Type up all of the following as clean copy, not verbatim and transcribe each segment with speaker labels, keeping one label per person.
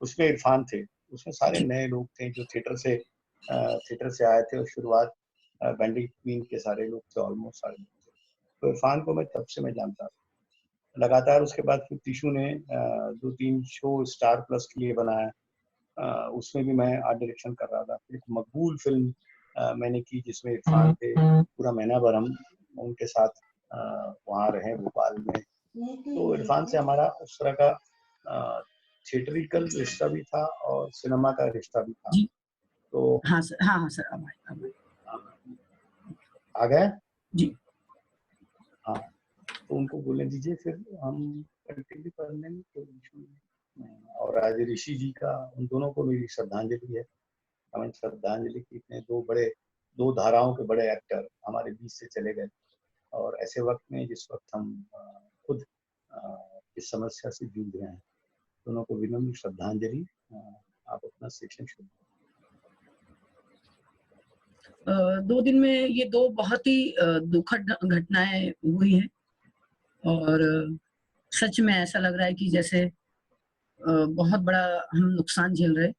Speaker 1: उसमें इरफान थे, उसमें सारे नए लोग थे जो थिएटर से आए थे और शुरुआत बैंडिट क्वीन के सारे लोग थे, ऑलमोस्ट सारे लोग थे। तो इरफान को मैं तब से मैं जानता था। लगातार उसके बाद फिर टिशू ने 2-3 शो स्टार प्लस के लिए बनाया। उसमें भी मैं आर्ट डायरेक्शन कर रहा था। फिर एक मकबूल फ़िल्म मैंने की जिसमें इरफान थे, पूरा महीना भर हम उनके साथ वहाँ रहे भोपाल में। तो इरफान से हमारा उस तरह का थिएट्रिकल रिश्ता भी था और सिनेमा का रिश्ता भी था।
Speaker 2: जी।
Speaker 1: तो
Speaker 2: हाँ सर, हाँ सर, अब आए।
Speaker 1: आ गए?
Speaker 2: जी।
Speaker 1: हाँ, तो उनको बोलने दीजिए, फिर हम कंटिन्यू कर लेंगे, कोई इश्यू नहीं। और आज ऋषि जी का, उन दोनों को मेरी श्रद्धांजलि है। हमें श्रद्धांजलि की, इतने 2 धाराओं के बड़े एक्टर हमारे बीच से चले गए और ऐसे वक्त में जिस वक्त हम खुद इस समस्या से जूझ रहे हैं, दोनों को विनम्र श्रद्धांजलि। आप अपना सेशन शुरू।
Speaker 2: 2 दिन में ये 2 बहुत ही दुखद घटनाएँ हुई हैं और सच में ऐसा लग रहा है कि जैसे बहुत बड़ा हम नुकसान झेल रहे हैं।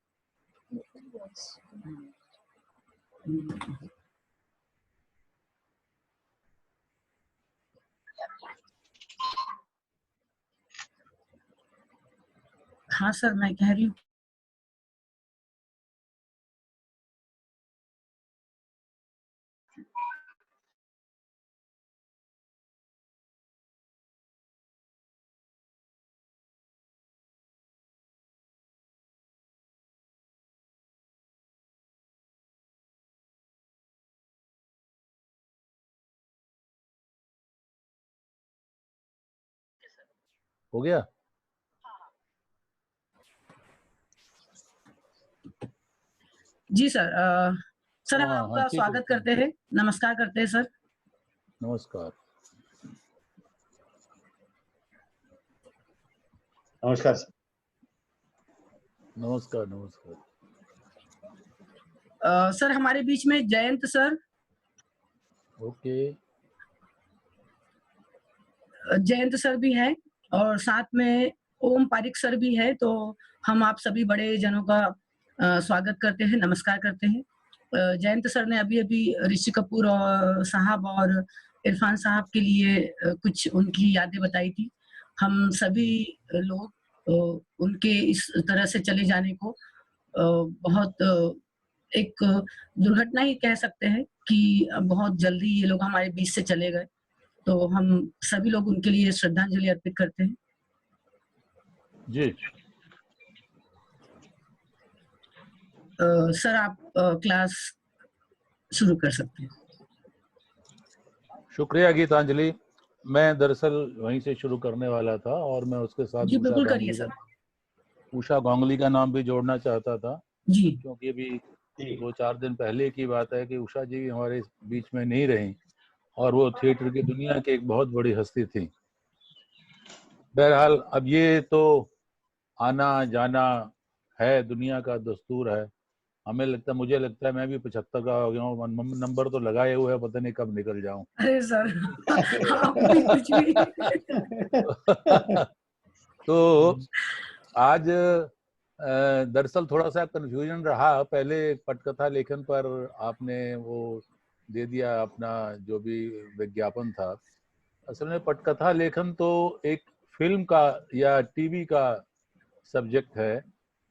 Speaker 2: हाँ सर, मैं कह रही हूँ।
Speaker 3: हो गया?
Speaker 2: जी सर, सर हम
Speaker 3: हाँ,
Speaker 2: आपका
Speaker 3: ठीक है।
Speaker 2: स्वागत करते हैं, नमस्कार करते हैं सर।
Speaker 3: नमस्कार।
Speaker 1: नमस्कार सर।
Speaker 3: नमस्कार, नमस्कार।
Speaker 2: सर हमारे बीच में Jayant sir,
Speaker 3: okay.
Speaker 2: Jayant sir भी हैं और साथ में ओम पारिक सर भी है, तो हम आप सभी बड़े जनों का स्वागत करते हैं, नमस्कार करते हैं। जयंत सर ने अभी-अभी ऋषि कपूर और साहब और इरफान साहब के लिए कुछ उनकी यादें बताई थी। हम सभी लोग उनके इस तरह से चले जाने को बहुत एक दुर्घटना ही कह सकते हैं कि बहुत जल्दी ये लोग हमारे बीच से चले गए। तो हम सभी लोग उनके लिए श्रद्धांजलि अर्पित करते हैं।
Speaker 3: जी।
Speaker 2: सर आप क्लास शुरू कर सकते हैं।
Speaker 3: शुक्रिया गीतांजलि। मैं दरअसल वहीं से शुरू करने वाला था और मैं उसके साथ
Speaker 2: जी बिल्कुल करिए सर।
Speaker 3: उषा गांगुली का नाम भी जोड़ना चाहता था,
Speaker 2: जी।
Speaker 3: क्योंकि अभी 2-4 दिन पहले की बात है कि उषा जी हमारे बीच में नहीं रहीं और वो थिएटर की दुनिया की एक बहुत बड़ी हस्ती थी। बहरहाल अब ये तो आना जाना है, दुनिया का दस्तूर है। मुझे लगता है मैं भी 75 का हो गया हूँ, नंबर तो लगाए हुए है, पता नहीं कब निकल जाऊं।
Speaker 2: अरे सर आप भी कुछ भी।
Speaker 3: तो आज दरअसल थोड़ा सा कंफ्यूजन रहा। पहले पटकथा लेखन पर आपने वो दे दिया अपना जो भी विज्ञापन था। असल में पटकथा लेखन तो एक फिल्म का या टीवी का सब्जेक्ट है।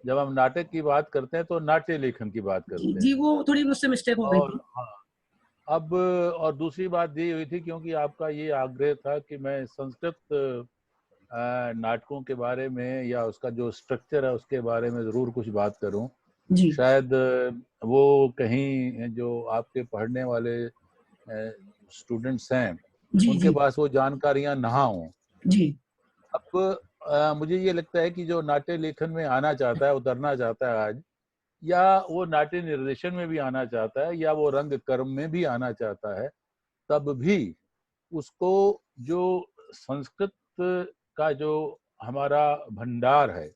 Speaker 3: जब हम नाटक की बात करते हैं तो नाट्य लेखन की बात करते
Speaker 2: जी
Speaker 3: हैं।
Speaker 2: वो थोड़ी मुझसे मिस्टेक हो गई थी।
Speaker 3: हाँ, अब और दूसरी बात ये हुई थी क्योंकि आपका ये आग्रह था कि मैं संस्कृत नाटकों के बारे में या उसका जो स्ट्रक्चर है उसके बारे में ज़रूर कुछ बात करूं।
Speaker 2: जी।
Speaker 3: शायद वो कहीं जो आपके पढ़ने वाले स्टूडेंट्स हैं
Speaker 2: जी
Speaker 3: उनके
Speaker 2: जी
Speaker 3: पास वो जानकारियां ना हों।
Speaker 2: जी।
Speaker 3: अब मुझे ये लगता है कि जो नाट्य लेखन में आना चाहता है, उतरना चाहता है आज, या वो नाट्य निर्देशन में भी आना चाहता है या वो रंग कर्म में भी आना चाहता है, तब भी उसको जो संस्कृत का जो हमारा भंडार है,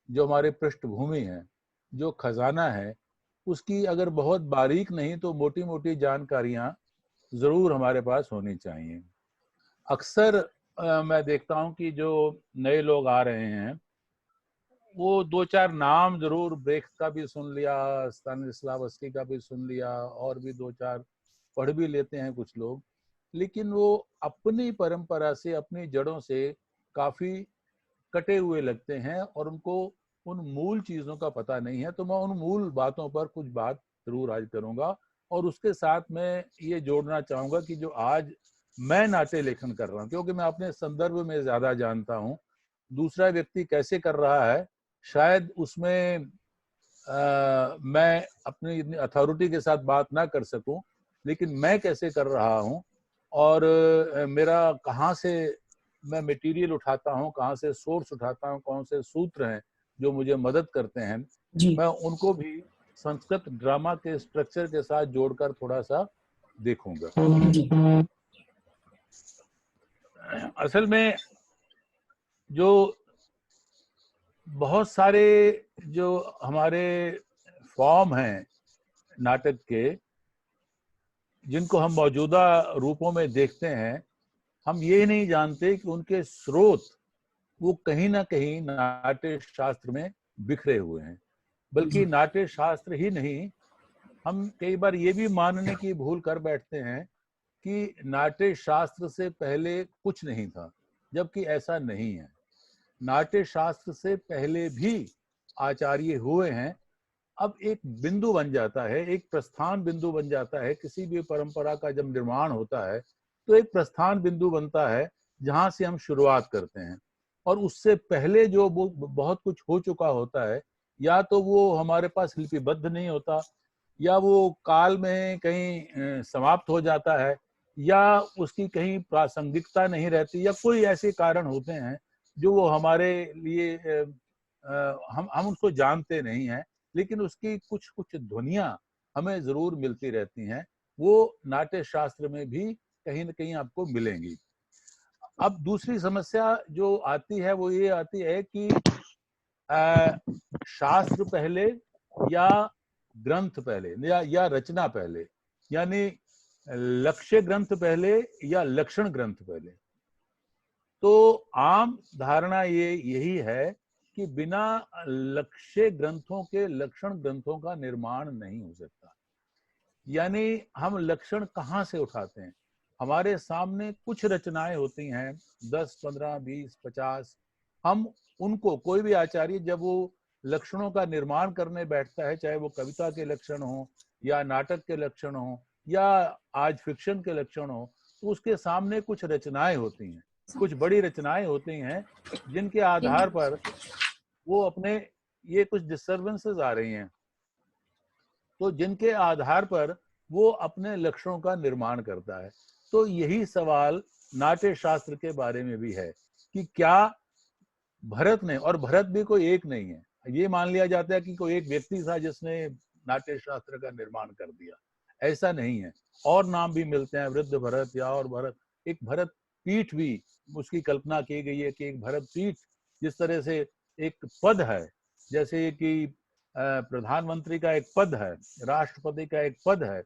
Speaker 3: जो हमारे पृष्ठभूमि है, जो खजाना है, उसकी अगर बहुत बारीक नहीं तो मोटी मोटी जानकारियां जरूर हमारे पास होनी चाहिए। अक्सर मैं देखता हूं कि जो नए लोग आ रहे हैं वो दो चार नाम जरूर, ब्रेख्त का भी सुन लिया, स्तानिस्लावस्की का भी सुन लिया, और भी दो चार पढ़ भी लेते हैं कुछ लोग, लेकिन वो अपनी परंपरा से, अपनी जड़ों से काफी कटे हुए लगते हैं और उनको उन मूल चीजों का पता नहीं है। तो मैं उन मूल बातों पर कुछ बात जरूर आज करूंगा, और उसके साथ मैं ये जोड़ना चाहूंगा कि जो आज मैं नाट्य लेखन कर रहा हूँ, क्योंकि मैं अपने संदर्भ में ज्यादा जानता हूँ, दूसरा व्यक्ति कैसे कर रहा है शायद उसमें मैं अपनी इतनी अथॉरिटी के साथ बात ना कर सकूं, लेकिन मैं कैसे कर रहा हूं और मेरा कहाँ से मैं मटेरियल उठाता हूं, कहाँ से सोर्स उठाता हूं, कौन से सूत्र हैं जो मुझे मदद करते हैं,
Speaker 2: जी
Speaker 3: मैं उनको भी संस्कृत ड्रामा के स्ट्रक्चर के साथ जोड़कर थोड़ा सा देखूंगा।
Speaker 2: जी
Speaker 3: असल में जो बहुत सारे जो हमारे फॉर्म हैं नाटक के, जिनको हम मौजूदा रूपों में देखते हैं, हम ये नहीं जानते कि उनके स्रोत वो कहीं ना कहीं नाट्य शास्त्र में बिखरे हुए हैं। बल्कि नाट्य शास्त्र ही नहीं, हम कई बार ये भी मानने की भूल कर बैठते हैं कि नाट्य शास्त्र से पहले कुछ नहीं था, जबकि ऐसा नहीं है। नाट्य शास्त्र से पहले भी आचार्य हुए हैं। अब एक बिंदु बन जाता है, एक प्रस्थान बिंदु बन जाता है, किसी भी परंपरा का जब निर्माण होता है तो एक प्रस्थान बिंदु बनता है जहां से हम शुरुआत करते हैं, और उससे पहले जो वो बहुत कुछ हो चुका होता है, या तो वो हमारे पास लिपिबद्ध नहीं होता, या वो काल में कहीं समाप्त हो जाता है, या उसकी कहीं प्रासंगिकता नहीं रहती, या कोई ऐसे कारण होते हैं जो वो हमारे लिए हम उसको जानते नहीं हैं, लेकिन उसकी कुछ कुछ ध्वनियां हमें जरूर मिलती रहती हैं। वो नाट्य शास्त्र में भी कहीं ना कहीं आपको मिलेंगी। अब दूसरी समस्या जो आती है वो ये आती है कि शास्त्र पहले या ग्रंथ पहले, या रचना पहले, यानी लक्ष्य ग्रंथ पहले या लक्षण ग्रंथ पहले। तो आम धारणा ये यही है कि बिना लक्ष्य ग्रंथों के लक्षण ग्रंथों का निर्माण नहीं हो सकता। यानी हम लक्षण कहाँ से उठाते हैं? हमारे सामने कुछ रचनाएं होती हैं, 10, 15, 20, 50, हम उनको, कोई भी आचार्य जब वो लक्षणों का निर्माण करने बैठता है, चाहे वो कविता के लक्षण हो या नाटक के लक्षण हो या आज फिक्शन के लक्षण हो, तो उसके सामने कुछ रचनाएं होती हैं, कुछ बड़ी रचनाएं होती हैं जिनके आधार पर वो अपने, ये कुछ डिस्टर्बेंसेस आ रही हैं, तो जिनके आधार पर वो अपने लक्षणों का निर्माण करता है। तो यही सवाल नाट्य शास्त्र के बारे में भी है कि क्या भरत ने, और भरत भी कोई एक नहीं है, ये मान लिया जाता है कि कोई एक व्यक्ति था जिसने नाट्य शास्त्र का निर्माण कर दिया, ऐसा नहीं है। और नाम भी मिलते हैं, वृद्ध भरत या और भरत, एक भरत पीठ भी उसकी कल्पना की गई है कि एक भरत पीठ, जिस तरह से एक पद है, जैसे कि प्रधानमंत्री का एक पद है, राष्ट्रपति का एक पद है,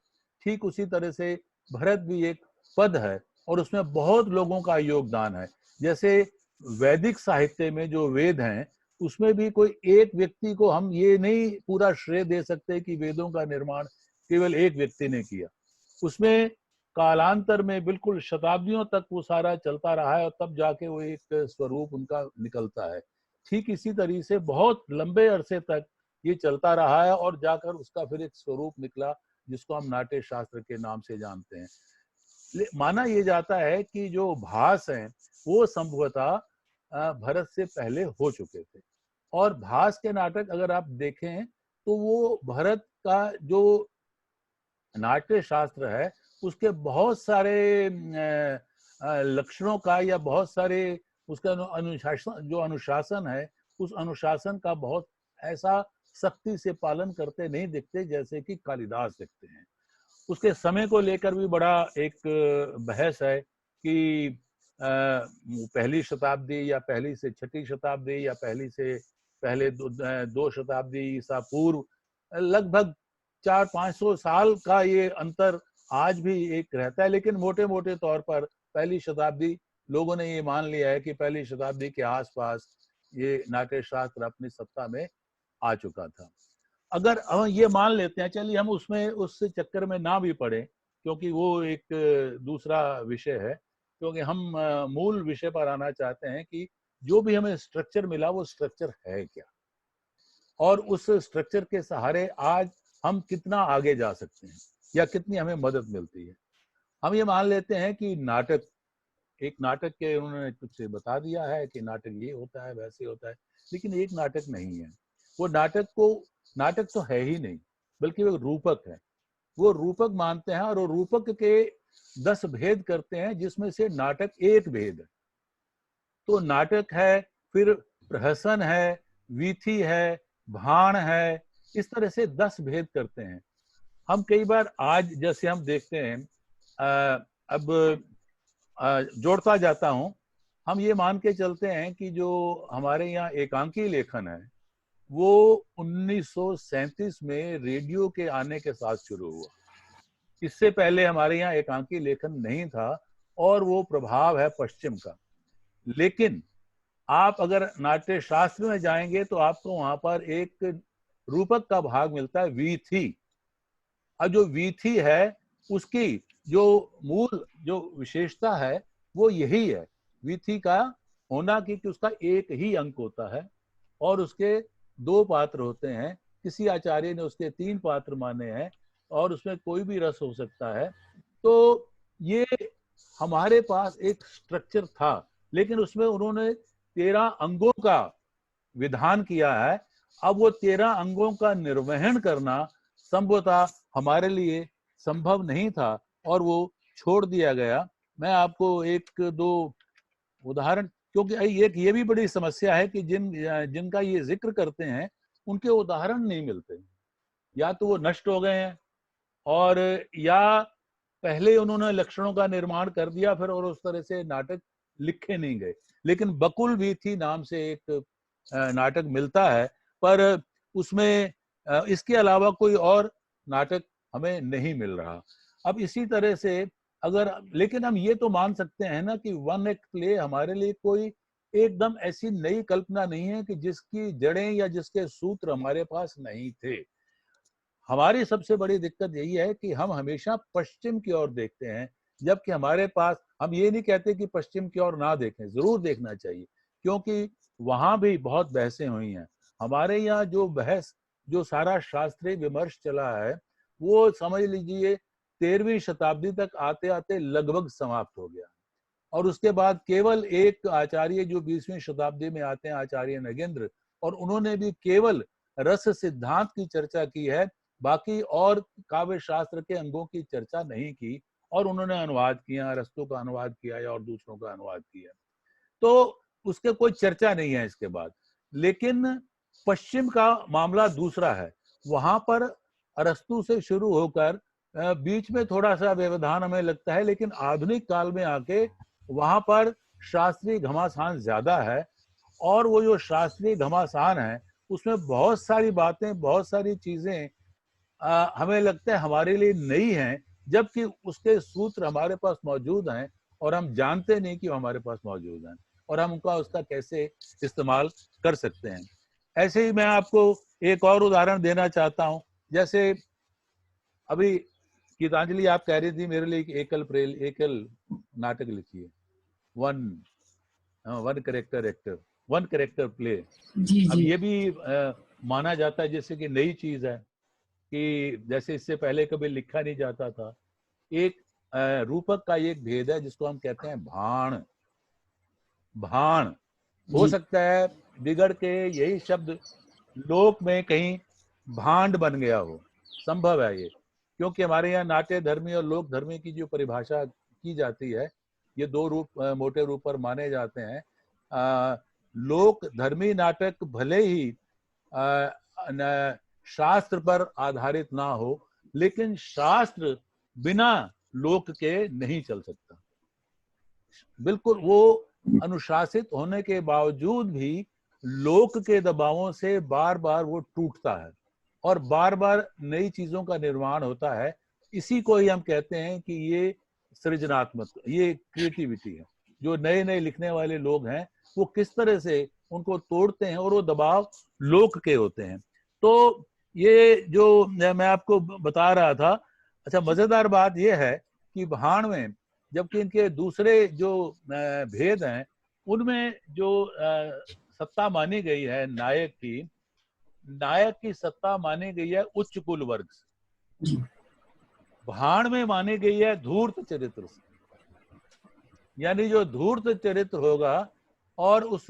Speaker 3: ठीक उसी तरह से भरत भी एक पद है, और उसमें बहुत लोगों का योगदान है। जैसे वैदिक साहित्य में जो वेद हैं, उसमें भी कोई एक व्यक्ति को हम ये नहीं पूरा श्रेय दे सकते कि वेदों का निर्माण केवल एक व्यक्ति ने किया। उसमें कालांतर में बिल्कुल शताब्दियों तक वो सारा चलता रहा है, और तब जाके वो एक स्वरूप उनका निकलता है। ठीक इसी तरीके से बहुत लंबे अरसे तक ये चलता रहा है, और जाकर उसका फिर एक स्वरूप निकला जिसको हम नाट्य शास्त्र के नाम से जानते हैं। माना ये जाता है कि जो भास हैं वो संभवतः भरत से पहले हो चुके थे, और भास के नाटक अगर आप देखें तो वो भरत का जो नाट्य शास्त्र है उसके बहुत सारे लक्षणों का, या बहुत सारे उसका अनुशासन, जो अनुशासन है, उस अनुशासन का बहुत ऐसा सख्ती से पालन करते नहीं दिखते जैसे कि कालिदास दिखते हैं। उसके समय को लेकर भी बड़ा एक बहस है कि पहली शताब्दी या पहली से छठी शताब्दी या पहली से पहले दो शताब्दी ईसा पूर्व, लगभग 400-500 साल का ये अंतर आज भी एक रहता है। लेकिन मोटे मोटे तौर पर पहली शताब्दी, लोगों ने ये मान लिया है कि पहली शताब्दी के आसपास ये नाट्य शास्त्र अपनी सत्ता में आ चुका था। अगर हम ये मान लेते हैं, चलिए हम उसमें उस चक्कर में ना भी पड़े, क्योंकि वो एक दूसरा विषय है, क्योंकि हम मूल विषय पर आना चाहते हैं कि जो भी हमें स्ट्रक्चर मिला वो स्ट्रक्चर है क्या, और उस स्ट्रक्चर के सहारे आज हम कितना आगे जा सकते हैं या कितनी हमें मदद मिलती है। हम ये मान लेते हैं कि नाटक, एक नाटक के उन्होंने कुछ बता दिया है कि नाटक ये होता है वैसे होता है, लेकिन एक नाटक नहीं है वो। नाटक तो है ही नहीं, बल्कि वो रूपक है। वो रूपक मानते हैं और वो रूपक के 10 भेद करते हैं, जिसमें से नाटक एक भेद है। तो नाटक है, फिर प्रहसन है, वीथी है, भाण है, इस तरह से 10 भेद करते हैं। हम कई बार आज जैसे हम देखते हैं, अब जोड़ता जाता हूं, हम ये मान के चलते हैं कि जो हमारे यहाँ एकांकी लेखन है वो 1937 में रेडियो के आने के साथ शुरू हुआ। इससे पहले हमारे यहाँ एकांकी लेखन नहीं था और वो प्रभाव है पश्चिम का। लेकिन आप अगर नाट्य शास्त्र में जाएंगे तो आपको वहां पर एक रूपक का भाग मिलता है, वीथी। अब जो वीथी है उसकी जो मूल जो विशेषता है वो यही है, वीथी का होना कि उसका एक ही अंक होता है और उसके 2 पात्र होते हैं। किसी आचार्य ने उसके 3 पात्र माने हैं और उसमें कोई भी रस हो सकता है। तो ये हमारे पास एक स्ट्रक्चर था, लेकिन उसमें उन्होंने 13 अंगों का विधान किया है। अब वो 13 अंगों का निर्वहन करना संभवतः हमारे लिए संभव नहीं था और वो छोड़ दिया गया। मैं आपको 1-2 उदाहरण, क्योंकि एक ये भी बड़ी समस्या है कि जिनका ये जिक्र करते हैं उनके उदाहरण नहीं मिलते, या तो वो नष्ट हो गए हैं और या पहले उन्होंने लक्षणों का निर्माण कर दिया फिर और उस तरह से नाटक लिखे नहीं गए। लेकिन बकुल भी थी नाम से एक नाटक मिलता है, पर उसमें इसके अलावा कोई और नाटक हमें नहीं मिल रहा। अब इसी तरह से अगर, लेकिन हम ये तो मान सकते हैं ना कि वन एक्ट प्ले हमारे लिए कोई एकदम ऐसी नई कल्पना नहीं है कि जिसकी जड़ें या जिसके सूत्र हमारे पास नहीं थे। हमारी सबसे बड़ी दिक्कत यही है कि हम हमेशा पश्चिम की ओर देखते हैं, जबकि हमारे पास, हम ये नहीं कहते कि पश्चिम की ओर ना देखें, जरूर देखना चाहिए, क्योंकि वहां भी बहुत बहसें हुई हैं। हमारे यहाँ जो बहस, जो सारा शास्त्रीय विमर्श चला है वो समझ लीजिए 13वीं शताब्दी तक आते आते लगभग समाप्त हो गया। और उसके बाद केवल एक आचार्य जो 20वीं शताब्दी में आते हैं, आचार्य नगेंद्र, और उन्होंने भी केवल रस सिद्धांत की चर्चा की है, बाकी और काव्य शास्त्र के अंगों की चर्चा नहीं की। और उन्होंने अनुवाद किया, अरस्तु का अनुवाद किया है और दूसरों का अनुवाद किया, तो उसके कोई चर्चा नहीं है इसके बाद। लेकिन पश्चिम का मामला दूसरा है। वहां पर अरस्तु से शुरू होकर बीच में थोड़ा सा व्यवधान हमें लगता है, लेकिन आधुनिक काल में आके वहां पर शास्त्रीय घमासान ज्यादा है। और वो जो शास्त्रीय घमासान है उसमें बहुत सारी बातें, बहुत सारी चीजें हमें लगता है हमारे लिए नई हैं, जबकि उसके सूत्र हमारे पास मौजूद हैं और हम जानते नहीं कि वो हमारे पास मौजूद हैं और हम उसका कैसे इस्तेमाल कर सकते हैं। ऐसे ही मैं आपको एक और उदाहरण देना चाहता हूं। जैसे अभी गीतांजलि आप कह रही थी मेरे लिए एकल नाटक लिखिए, वन कैरेक्टर प्ले। अब ये भी माना जाता है जैसे कि नई चीज है, कि जैसे इससे पहले कभी लिखा नहीं जाता था। एक रूपक का एक भेद है जिसको हम कहते हैं भाण। हो सकता है बिगड़ के यही शब्द लोक में कहीं भांड बन गया हो, संभव है ये, क्योंकि हमारे यहाँ नाट्य धर्मी और लोक धर्मी की जो परिभाषा की जाती है, ये 2 रूप मोटे रूप पर माने जाते हैं। लोक धर्मी नाटक भले ही शास्त्र पर आधारित ना हो, लेकिन शास्त्र बिना लोक के नहीं चल सकता। बिल्कुल वो अनुशासित होने के बावजूद भी लोक के दबावों से बार बार वो टूटता है और बार बार नई चीजों का निर्माण होता है। इसी को ही हम कहते हैं कि ये सृजनात्मक, ये क्रिएटिविटी है। जो नए नए लिखने वाले लोग हैं वो किस तरह से उनको तोड़ते हैं और वो दबाव लोक के होते हैं। तो ये जो मैं आपको बता रहा था, अच्छा मजेदार बात यह है कि भाण में जबकि इनके दूसरे जो भेद हैं उनमें जो सत्ता मानी गई है नायक की सत्ता मानी गई है उच्च कुल वर्ग से, भाण में मानी गई है धूर्त चरित्र से। यानी जो धूर्त चरित्र होगा और उस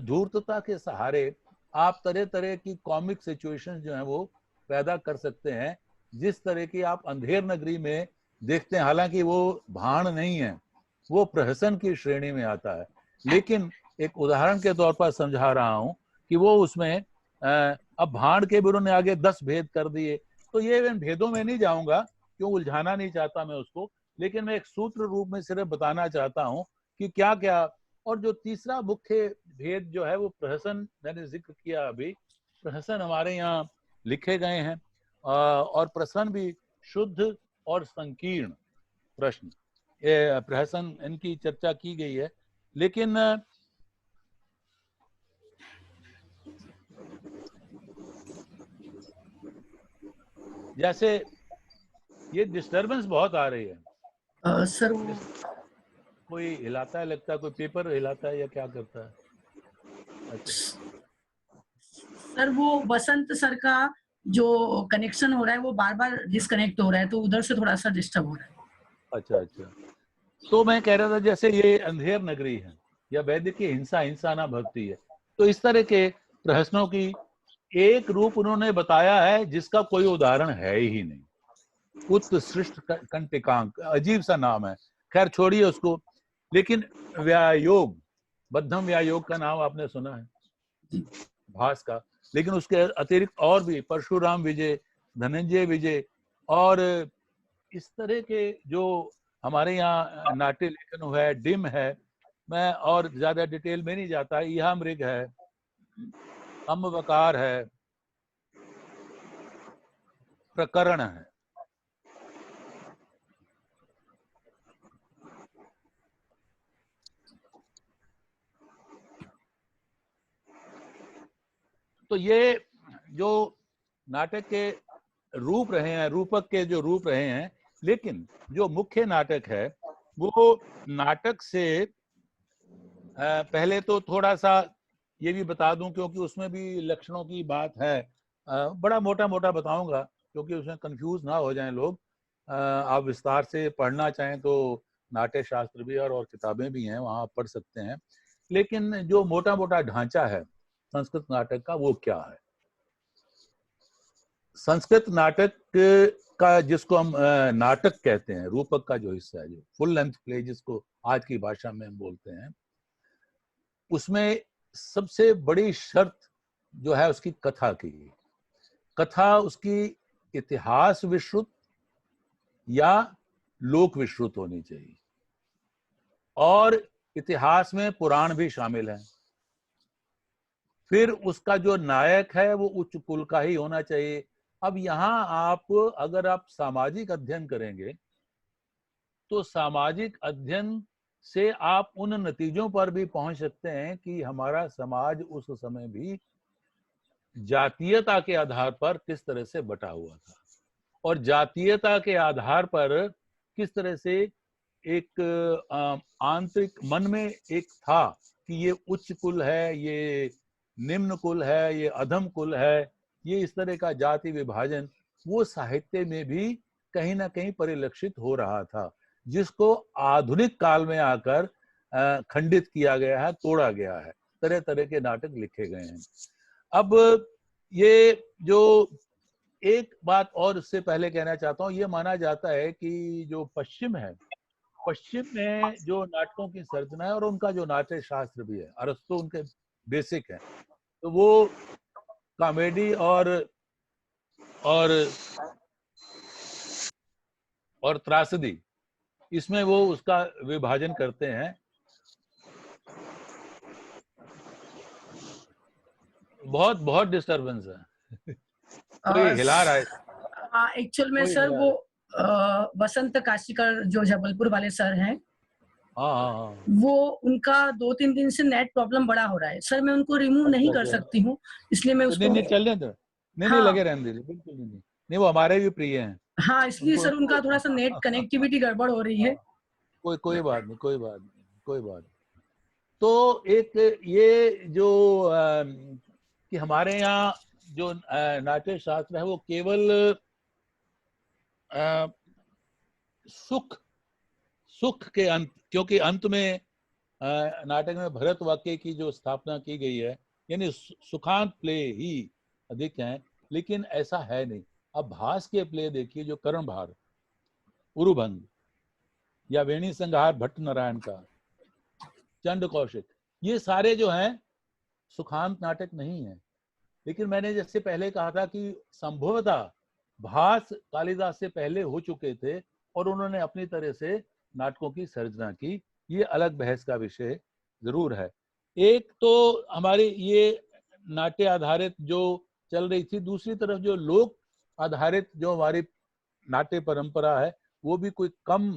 Speaker 3: धूर्तता के सहारे आप तरह तरह की कॉमिक सिचुएशंस जो हैं वो पैदा कर सकते हैं, जिस तरह की आप अंधेर नगरी में देखते हैं। हालांकि वो भाण नहीं है, वो प्रहसन की श्रेणी में आता है, लेकिन एक उदाहरण के तौर पर समझा रहा हूं कि वो उसमें अब भाण के भी उन्होंने आगे 10 भेद कर दिए। तो ये इन भेदों में नहीं जाऊंगा, क्यों उलझाना नहीं चाहता मैं उसको, लेकिन मैं एक सूत्र रूप में सिर्फ बताना चाहता हूं कि क्या क्या। और जो तीसरा मुख्य भेद जो है वो प्रहसन, मैंने जिक्र किया अभी, प्रहसन हमारे यहाँ लिखे गए हैं और प्रहसन भी शुद्ध और संकीर्ण प्रश्न, ये प्रहसन इनकी चर्चा की गई है। लेकिन जैसे ये डिस्टरबेंस बहुत आ रही है
Speaker 2: सर
Speaker 3: कोई हिलाता है, लगता है कोई पेपर हिलाता है या क्या करता है? अच्छा।
Speaker 2: सर वो बसंत सर का जो कनेक्शन हो रहा है वो बार बार डिस्कनेक्ट हो रहा है, तो उधर से थोड़ा सा डिस्टर्ब हो रहा है।
Speaker 3: अच्छा अच्छा, तो मैं कह रहा था जैसे ये अंधेर नगरी है या वैदिक की हिंसा हिंसा ना भक्ति है, तो इस तरह के प्रहसनों की एक रूप उन्होंने बताया है जिसका कोई उदाहरण है ही नहीं। उत्सृष्ट कंटिकांक, अजीब सा नाम है, खैर छोड़िए उसको। लेकिन व्यायोग, बद्धम व्यायोग का नाम आपने सुना है भास का, लेकिन उसके अतिरिक्त और भी परशुराम विजय, धनंजय विजय और इस तरह के जो हमारे यहाँ नाट्य लेखन हुआ है, डिम है, मैं और ज्यादा डिटेल में नहीं जाता, यह मृग है, अम्बवकार है, प्रकरण है। तो ये जो नाटक के रूप रहे हैं, रूपक के जो रूप रहे हैं, लेकिन जो मुख्य नाटक है वो नाटक से पहले तो थोड़ा सा ये भी बता दूं, क्योंकि उसमें भी लक्षणों की बात है, बड़ा मोटा मोटा बताऊंगा क्योंकि उसमें कंफ्यूज ना हो जाएं लोग। आप विस्तार से पढ़ना चाहें तो नाट्य शास्त्र भी और किताबें भी हैं, वहां आप पढ़ सकते हैं। लेकिन जो मोटा मोटा ढांचा है संस्कृत नाटक का वो क्या है? संस्कृत नाटक का जिसको हम नाटक कहते हैं, रूपक का जो हिस्सा है, जो फुल लेंथ प्ले जिसको आज की भाषा में हम बोलते हैं, उसमें सबसे बड़ी शर्त जो है उसकी कथा की। कथा उसकी इतिहास विश्रुत या लोक विश्रुत होनी चाहिए, और इतिहास में पुराण भी शामिल है। फिर उसका जो नायक है वो उच्च कुल का ही होना चाहिए। अब यहाँ आप अगर आप सामाजिक अध्ययन करेंगे तो सामाजिक अध्ययन से आप उन नतीजों पर भी पहुंच सकते हैं कि हमारा समाज उस समय भी जातीयता के आधार पर किस तरह से बटा हुआ था, और जातीयता के आधार पर किस तरह से एक आंतरिक मन में एक था कि ये उच्च कुल है, ये निम्न कुल है, ये अधम कुल है, ये इस तरह का जाति विभाजन वो साहित्य में भी कहीं ना कहीं परिलक्षित हो रहा था, जिसको आधुनिक काल में आकर खंडित किया गया है, तोड़ा गया है, तरह तरह के नाटक लिखे गए हैं। अब ये जो एक बात और उससे पहले कहना चाहता हूँ, ये माना जाता है कि जो पश्चिम है, पश्चिम में जो नाटकों की सर्जना है और उनका जो नाट्य शास्त्र भी है, अरस्तु उनके बेसिक है, तो वो कॉमेडी और त्रासदी, इसमें वो उसका विभाजन करते हैं। बहुत बहुत डिस्टरबेंस है। कोई हिला रहा है।
Speaker 2: एक्चुअल में सर वो बसंत काशीकर जो जबलपुर वाले सर हैं,
Speaker 3: हाँ हाँ हाँ।
Speaker 2: वो उनका 2-3 दिन से नेट प्रॉब्लम बड़ा हो रहा है। सर मैं उनको रिमूव नहीं
Speaker 3: अच्छा
Speaker 2: कर
Speaker 3: अच्छा।
Speaker 2: सकती हूँ, इसलिए मैं
Speaker 3: तो नहीं
Speaker 2: उसको
Speaker 3: नहीं चलने दो, नहीं नहीं
Speaker 2: हाँ,
Speaker 3: लगे रहने दीजिए, बिल्कुल नहीं नहीं नहीं, वो हमारे भी प्रिय हैं।
Speaker 2: हाँ, इसलिए
Speaker 3: उनको
Speaker 2: सर उनका थोड़ा-सा नेट कनेक्टिविटी गड़बड़ हो रही है।
Speaker 3: हाँ, कोई कोई बात नहीं, कोई बात नहीं, कोई बात नहीं। तो एक ये जो कि हमारे यहाँ जो नाट्य शास्त्र है वो केवल अ, सुख सुख के अंत, क्योंकि अंत में नाटक में भरत वाक्य की जो स्थापना की गई है, यानी सुखांत प्ले ही अधिक हैं, लेकिन ऐसा है नहीं। अब भास के प्ले देखिए, जो कर्णभार, उरुभंग या वेणी संहार भट्ट नारायण का, चंड कौशिक, ये सारे जो हैं सुखांत नाटक नहीं है। लेकिन मैंने जैसे पहले कहा था कि संभवतः भास कालिदास से पहले हो चुके थे और उन्होंने अपनी तरह से नाटकों की सर्जना की, ये अलग बहस का विषय जरूर है। एक तो हमारी ये नाट्य आधारित जो चल रही थी, दूसरी तरफ जो लोक आधारित जो हमारी नाट्य परंपरा है वो भी कोई कम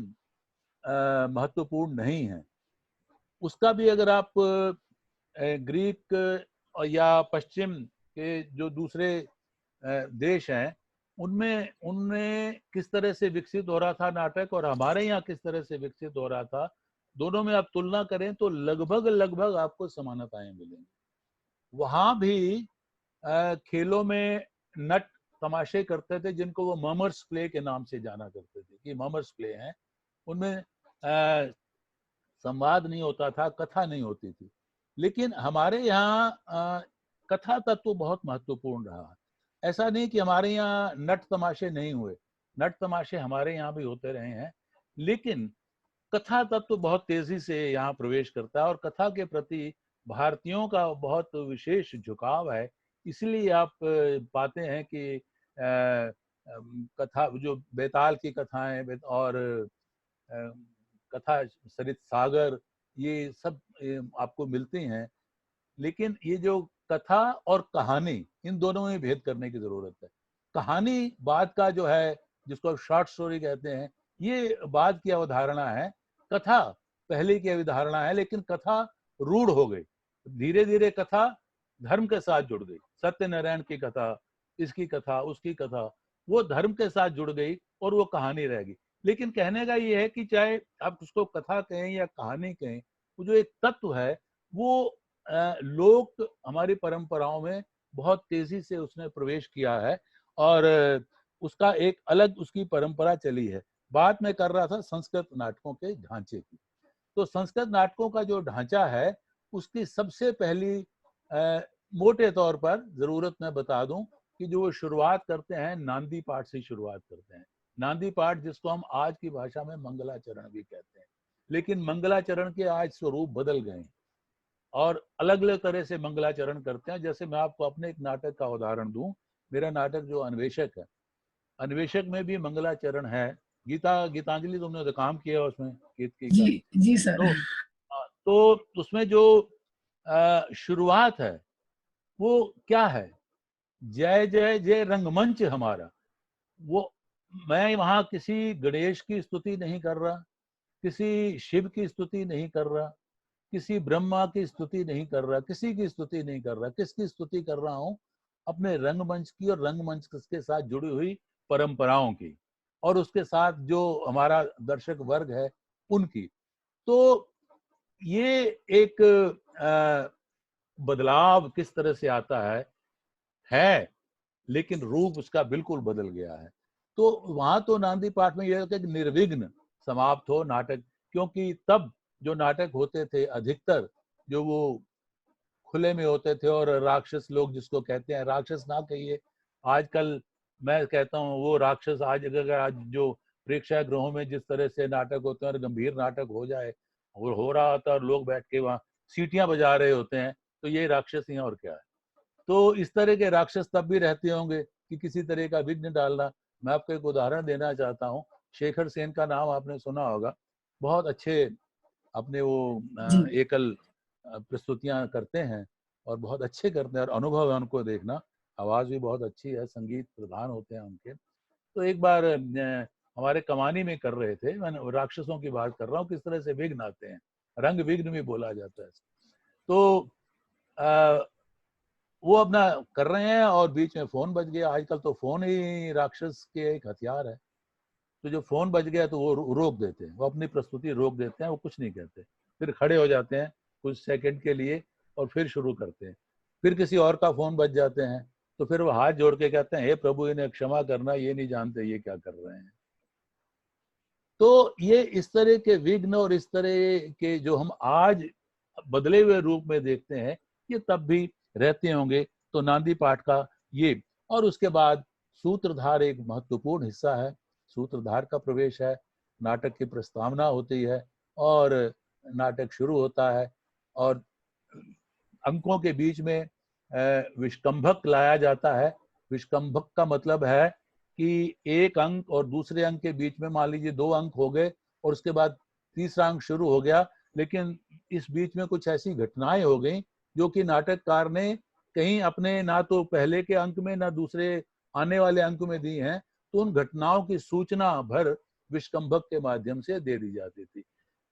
Speaker 3: महत्वपूर्ण नहीं है। उसका भी अगर आप ग्रीक या पश्चिम के जो दूसरे देश हैं उनमें उनमें किस तरह से विकसित हो रहा था नाटक और हमारे यहाँ किस तरह से विकसित हो रहा था, दोनों में आप तुलना करें तो लगभग लगभग आपको समानताएं मिलेंगी। वहां भी खेलों में नट तमाशे करते थे जिनको वो ममर्स प्ले के नाम से जाना करते थे कि ममर्स प्ले हैं। उनमें संवाद नहीं होता था, कथा नहीं होती थी। लेकिन हमारे यहाँ कथा तत्व बहुत महत्वपूर्ण रहा। ऐसा नहीं कि हमारे यहाँ नट तमाशे नहीं हुए, नट तमाशे हमारे यहाँ भी होते रहे हैं, लेकिन कथा तत्व बहुत तेजी से यहाँ प्रवेश करता है और कथा के प्रति भारतीयों का बहुत विशेष झुकाव है। इसलिए आप पाते हैं कि कथा जो बेताल की कथाएं और कथा सरित सागर, ये सब आपको मिलती हैं। लेकिन ये जो कथा और कहानी, इन दोनों में भेद करने की जरूरत है। कहानी बाद का जो है, जिसको आप शॉर्ट स्टोरी कहते हैं, ये बाद की अवधारणा है। कथा पहले की अवधारणा है, लेकिन कथा रूढ़ हो गई। धीरे धीरे कथा धर्म के साथ जुड़ गई। सत्यनारायण की कथा, इसकी कथा, उसकी कथा, वो धर्म के साथ जुड़ गई और वो कहानी रह गई। लेकिन कहने का ये है कि चाहे आप उसको कथा कहें या कहानी कहें, वो जो एक तत्व है वो लोक हमारी परंपराओं में बहुत तेजी से उसने प्रवेश किया है और उसका एक अलग उसकी परंपरा चली है। बात मैं कर रहा था संस्कृत नाटकों के ढांचे की। तो संस्कृत नाटकों का जो ढांचा है उसकी सबसे पहली मोटे तौर पर जरूरत मैं बता दूं कि जो वो शुरुआत करते हैं नांदी पाठ से शुरुआत करते हैं। नांदी पाठ जिसको हम आज की भाषा में मंगलाचरण भी कहते हैं, लेकिन मंगलाचरण के आज स्वरूप बदल गए और अलग अलग तरह से मंगलाचरण करते हैं। जैसे मैं आपको अपने एक नाटक का उदाहरण दूं, मेरा नाटक जो अन्वेषक है, अन्वेषक में भी मंगलाचरण है। गीतांजलि तुमने तो काम किया उसमें, गीत की का।
Speaker 2: जी, जी सर।
Speaker 3: तो उसमें जो शुरुआत है वो क्या है, जय जय जय रंगमंच हमारा। वो मैं वहां किसी गणेश की स्तुति नहीं कर रहा, किसी शिव की स्तुति नहीं कर रहा, किसी ब्रह्मा की स्तुति नहीं कर रहा, किसी की स्तुति नहीं कर रहा। किसकी स्तुति कर रहा हूं? अपने रंगमंच की और रंगमंच के साथ जुड़ी हुई परंपराओं की और उसके साथ जो हमारा दर्शक वर्ग है उनकी। तो ये एक बदलाव किस तरह से आता है, लेकिन रूप उसका बिल्कुल बदल गया है। तो वहां तो नांदी पाठ में यह कि निर्विघ्न समाप्त हो नाटक, क्योंकि तब जो नाटक होते थे अधिकतर जो वो खुले में होते थे और राक्षस लोग जिसको कहते हैं, राक्षस ना कहिए, आजकल मैं कहता हूँ वो राक्षस आज अगर आज जो प्रेक्षागृहों में जिस तरह से नाटक होते हैं और गंभीर नाटक हो जाए और हो रहा होता है और लोग बैठ के वहाँ सीटियां बजा रहे होते हैं, तो ये राक्षस ही और क्या है। तो इस तरह के राक्षस तब भी रहते होंगे कि किसी तरह का विघ्न डालना। मैं आपको एक उदाहरण देना चाहता हूँ, शेखर सेन का नाम आपने सुना होगा। बहुत अच्छे अपने वो
Speaker 2: जी,
Speaker 3: एकल प्रस्तुतियां करते हैं और बहुत अच्छे करते हैं और अनुभव है उनको देखना। आवाज भी बहुत अच्छी है, संगीत प्रधान होते हैं उनके। तो एक बार हमारे कमानी में कर रहे थे, मैं राक्षसों की बात कर रहा हूँ, किस तरह से विघ्न आते हैं, रंग विघ्न भी बोला जाता है। तो वो अपना कर रहे हैं और बीच में फोन बज गया। आजकल तो फोन ही राक्षस के एक हथियार है। तो जो फोन बज गया तो वो रोक देते हैं, वो अपनी प्रस्तुति रोक देते हैं, वो कुछ नहीं कहते, फिर खड़े हो जाते हैं कुछ सेकंड के लिए और फिर शुरू करते हैं। फिर किसी और का फोन बज जाते हैं तो फिर वो हाथ जोड़ के कहते हैं, हे प्रभु इन्हें क्षमा करना, ये नहीं जानते ये क्या कर रहे हैं। तो ये इस तरह के विघ्न और इस तरह के जो हम आज बदले हुए रूप में देखते हैं, ये तब भी रहते होंगे। तो नांदी पाठ का ये, और उसके बाद सूत्रधार एक महत्वपूर्ण हिस्सा है। सूत्रधार का प्रवेश है, नाटक की प्रस्तावना होती है और नाटक शुरू होता है। और अंकों के बीच में विष्कंभक लाया जाता है। विष्कंभक का मतलब है कि एक अंक और दूसरे अंक के बीच में मान लीजिए 2 अंक हो गए और उसके बाद तीसरा अंक शुरू हो गया, लेकिन इस बीच में कुछ ऐसी घटनाएं हो गई जो कि नाटककार ने कहीं अपने ना तो पहले के अंक में ना दूसरे आने वाले अंक में दी हैं, तो उन घटनाओं की सूचना भर विष्कंभक के माध्यम से दे दी जाती थी।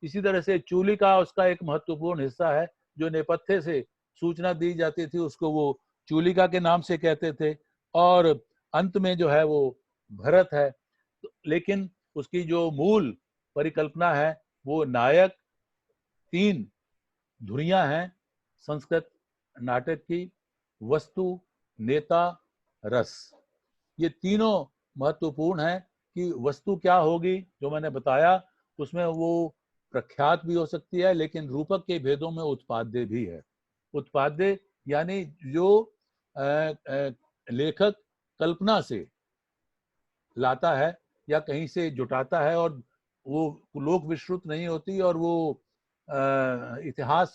Speaker 3: इसी तरह से चूलिका उसका एक महत्वपूर्ण हिस्सा है, जो नेपथ्य से सूचना दी जाती थी उसको वो चूलिका के नाम से कहते थे। और अंत में जो है वो भरत है। लेकिन उसकी जो मूल परिकल्पना है वो नायक, 3 धुरियां हैं संस्कृत नाटक की, वस्तु, नेता, रस। ये तीनों महत्वपूर्ण है कि वस्तु क्या होगी, जो मैंने बताया उसमें वो प्रख्यात भी हो सकती है, लेकिन रूपक के भेदों में उत्पाद्य भी है। उत्पाद्य यानी जो लेखक कल्पना से लाता है या कहीं से जुटाता है और वो लोक विश्रुत नहीं होती और वो इतिहास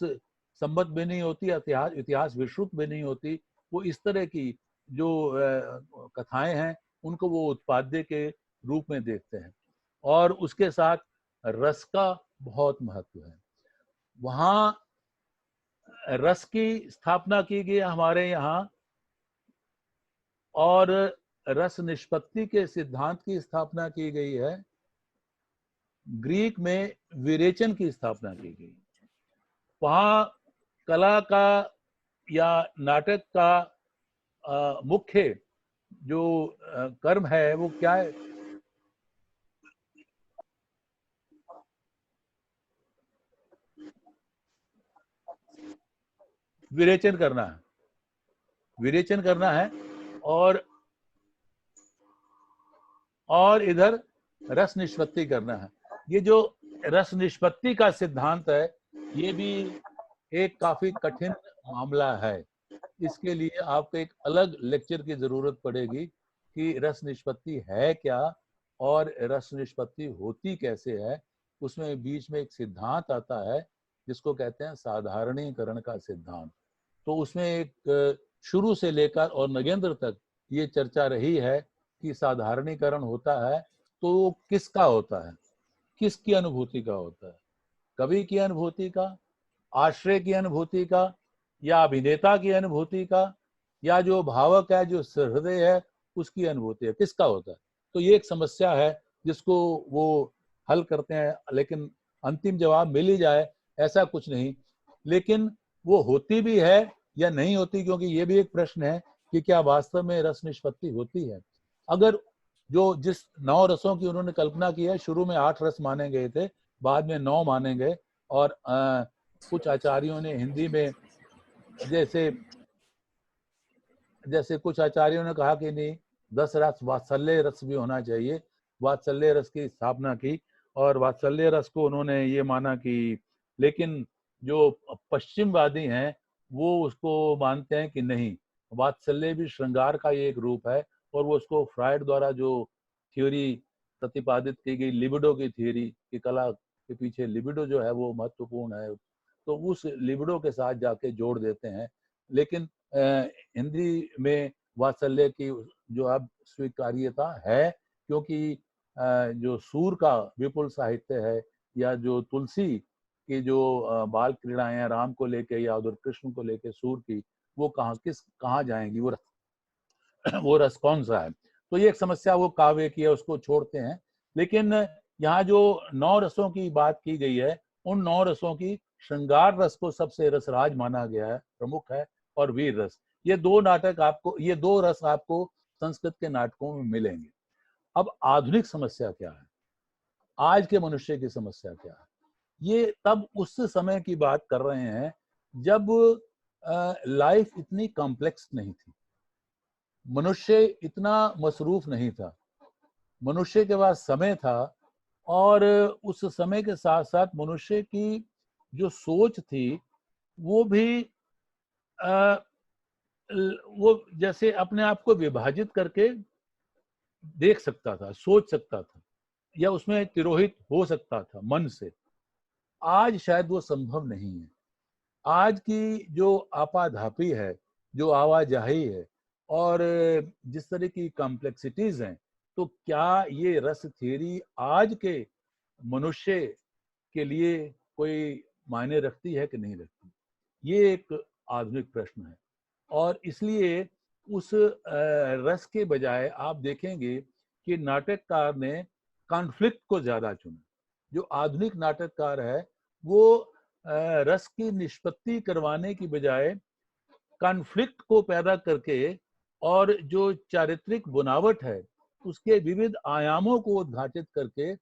Speaker 3: संबद्ध भी नहीं होती, इतिहास विश्रुत भी नहीं होती। वो इस तरह की जो कथाएं हैं उनको वो उत्पाद्य के रूप में देखते हैं। और उसके साथ रस का बहुत महत्व है। वहाँ रस की स्थापना की गई हमारे यहाँ, और रस निष्पत्ति के सिद्धांत की स्थापना की गई है। ग्रीक में विरेचन की स्थापना की गई। वहाँ कला का या नाटक का मुख्य जो कर्म है वो क्या है? विरेचन करना है, विरेचन करना है। और इधर रस निष्पत्ति करना है। ये जो रस निष्पत्ति का सिद्धांत है ये भी एक काफी कठिन मामला है। इसके लिए आपको एक अलग लेक्चर की जरूरत पड़ेगी कि रस निष्पत्ति है क्या और रस निष्पत्ति होती कैसे है। उसमें बीच में एक सिद्धांत आता है जिसको कहते हैं साधारणीकरण का सिद्धांत। तो उसमें एक शुरू से लेकर और नगेंद्र तक ये चर्चा रही है कि साधारणीकरण होता है तो वो किसका होता है, किसकी अनुभूति का होता है? कवि की अनुभूति का, आश्रय की अनुभूति का, या अभिनेता की अनुभूति का, या जो भावक है, जो हृदय है, उसकी अनुभूति है, किसका होता है? तो ये एक समस्या है जिसको वो हल करते हैं, लेकिन अंतिम जवाब मिल ही जाए ऐसा कुछ नहीं। लेकिन वो होती भी है या नहीं होती, क्योंकि ये भी एक प्रश्न है कि क्या वास्तव में रस निष्पत्ति होती है। अगर जो जिस 9 रसों की उन्होंने कल्पना की है, शुरू में 8 रस माने गए थे, बाद में 9 माने गए, और कुछ आचार्यों ने हिंदी में जैसे कुछ आचार्यों ने कहा कि नहीं 10 रस वात्सल्य रस भी होना चाहिए, वात्सल्य रस की स्थापना की। और वात्सल्य रस को उन्होंने ये माना कि, लेकिन जो पश्चिमवादी हैं वो उसको मानते हैं कि नहीं, वात्सल्य भी श्रृंगार का एक रूप है। और वो उसको फ्रायड द्वारा जो थ्योरी प्रतिपादित की गई, लिबिडो की थ्योरी की, कला के पीछे लिबिडो जो है वो महत्वपूर्ण है, तो उस लिबिडो के साथ जाके जोड़ देते हैं। लेकिन हिंदी में वात्सल्य की जो अब स्वीकार्यता है, क्योंकि जो सूर का विपुल साहित्य है, या जो तुलसी की जो बाल क्रीड़ाएं हैं राम को लेके या उधर कृष्ण को लेके सूर की, वो कहाँ जाएंगी, वो रस कौन सा है? तो ये एक समस्या वो काव्य की है, उसको छोड़ते हैं। लेकिन यहाँ जो 9 रसों की बात की गई है, उन 9 रसों की श्रृंगार रस को सबसे रसराज माना गया है, प्रमुख है, और वीर रस। ये दो रस आपको संस्कृत के नाटकों में मिलेंगे। अब आधुनिक समस्या क्या है, आज के मनुष्य की समस्या क्या है, ये तब उस समय की बात कर रहे हैं जब लाइफ इतनी कॉम्प्लेक्स नहीं थी, मनुष्य इतना मसरूफ नहीं था, मनुष्य के पास समय था, और उस समय के साथ साथ मनुष्य की जो सोच थी वो भी वो जैसे अपने आप को विभाजित करके देख सकता था, सोच सकता था, या उसमें तिरोहित हो सकता था मन से। आज शायद वो संभव नहीं है। आज की जो आपाधापी है, जो आवाजाही है, और जिस तरह की कॉम्प्लेक्सिटीज हैं, तो क्या ये रस थ्योरी आज के मनुष्य के लिए कोई मायने रखती है कि नहीं रखती? ये एक आधुनिक प्रश्न है। और इसलिए उस रस के बजाय आप देखेंगे कि नाटककार ने कॉन्फ्लिक्ट को ज्यादा चुना। जो आधुनिक नाटककार है वो रस की निष्पत्ति करवाने की बजाय कॉन्फ्लिक्ट को पैदा करके, और जो चारित्रिक बनावट है उसके विविध आयामों को उद्घाटित करके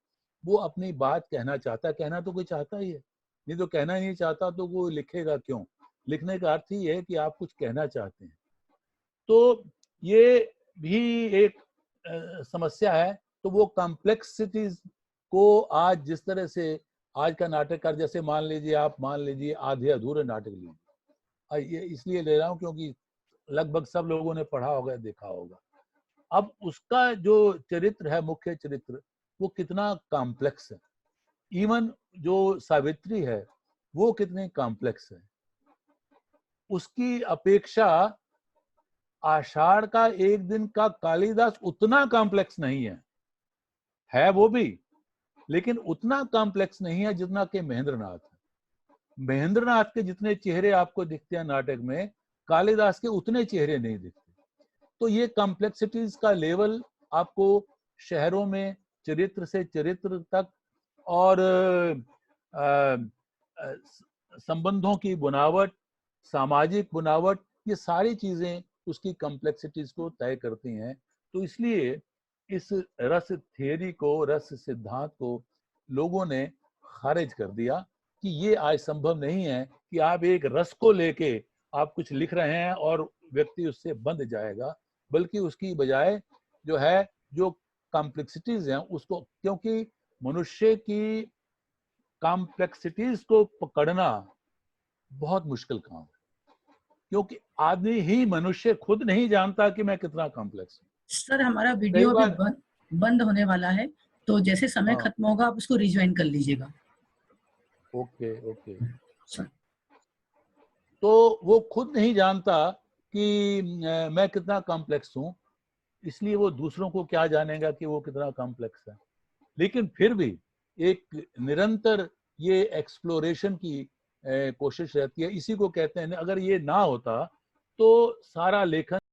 Speaker 3: वो अपनी बात कहना चाहता है। कहना तो कोई चाहता ही है, नहीं तो कहना नहीं चाहता तो वो लिखेगा क्यों? लिखने का अर्थ ही है कि आप कुछ कहना चाहते हैं। तो ये भी एक समस्या है। तो वो कॉम्प्लेक्सिटीज को आज जिस तरह से आज का नाटककार, जैसे मान लीजिए आधे अधूरे नाटक लीजिए, ये इसलिए ले रहा हूँ क्योंकि लगभग सब लोगों ने पढ़ा होगा, देखा होगा। अब उसका जो चरित्र है, मुख्य चरित्र, वो कितना कॉम्प्लेक्स है। इवन जो सावित्री है वो कितनी कॉम्प्लेक्स है। उसकी अपेक्षा आषाढ़ का एक दिन का कालिदास उतना कॉम्प्लेक्स नहीं है वो भी, लेकिन उतना कॉम्प्लेक्स नहीं है जितना कि महेंद्रनाथ है। महेंद्रनाथ के जितने चेहरे आपको दिखते हैं नाटक में, कालिदास के उतने चेहरे नहीं दिखते। तो ये कॉम्प्लेक्सिटीज का लेवल आपको शहरों में चरित्र से चरित्र तक, और संबंधों की बुनावट, सामाजिक बुनावट, ये सारी चीजें उसकी कॉम्प्लेक्सिटीज को तय करती हैं। तो इसलिए इस रस थियरी को, रस सिद्धांत को लोगों ने खारिज कर दिया कि ये आज संभव नहीं है कि आप एक रस को लेके आप कुछ लिख रहे हैं और व्यक्ति उससे बंध जाएगा, बल्कि उसकी बजाय जो है, जो कॉम्प्लेक्सिटीज हैं उसको, क्योंकि मनुष्य की कॉम्प्लेक्सिटीज को पकड़ना बहुत मुश्किल काम है, क्योंकि आदमी ही, मनुष्य खुद नहीं जानता कि मैं कितना कॉम्प्लेक्स हूँ।
Speaker 2: सर हमारा
Speaker 3: कई
Speaker 2: वीडियो अभी
Speaker 3: बार
Speaker 2: बंद होने वाला है, तो जैसे समय
Speaker 3: हाँ,
Speaker 2: खत्म होगा आप उसको रिज्वाइन कर लीजिएगा।
Speaker 3: Okay okay.
Speaker 2: सर
Speaker 3: तो वो खुद नहीं जानता कि मैं कितना कॉम्प्लेक्स हूँ, इसलिए वो दूसरों को क्या जानेगा कि वो कितना कॉम्प्लेक्स है। लेकिन फिर भी एक निरंतर ये एक्सप्लोरेशन की कोशिश रहती है। इसी को कहते हैं, अगर ये ना होता तो सारा लेखन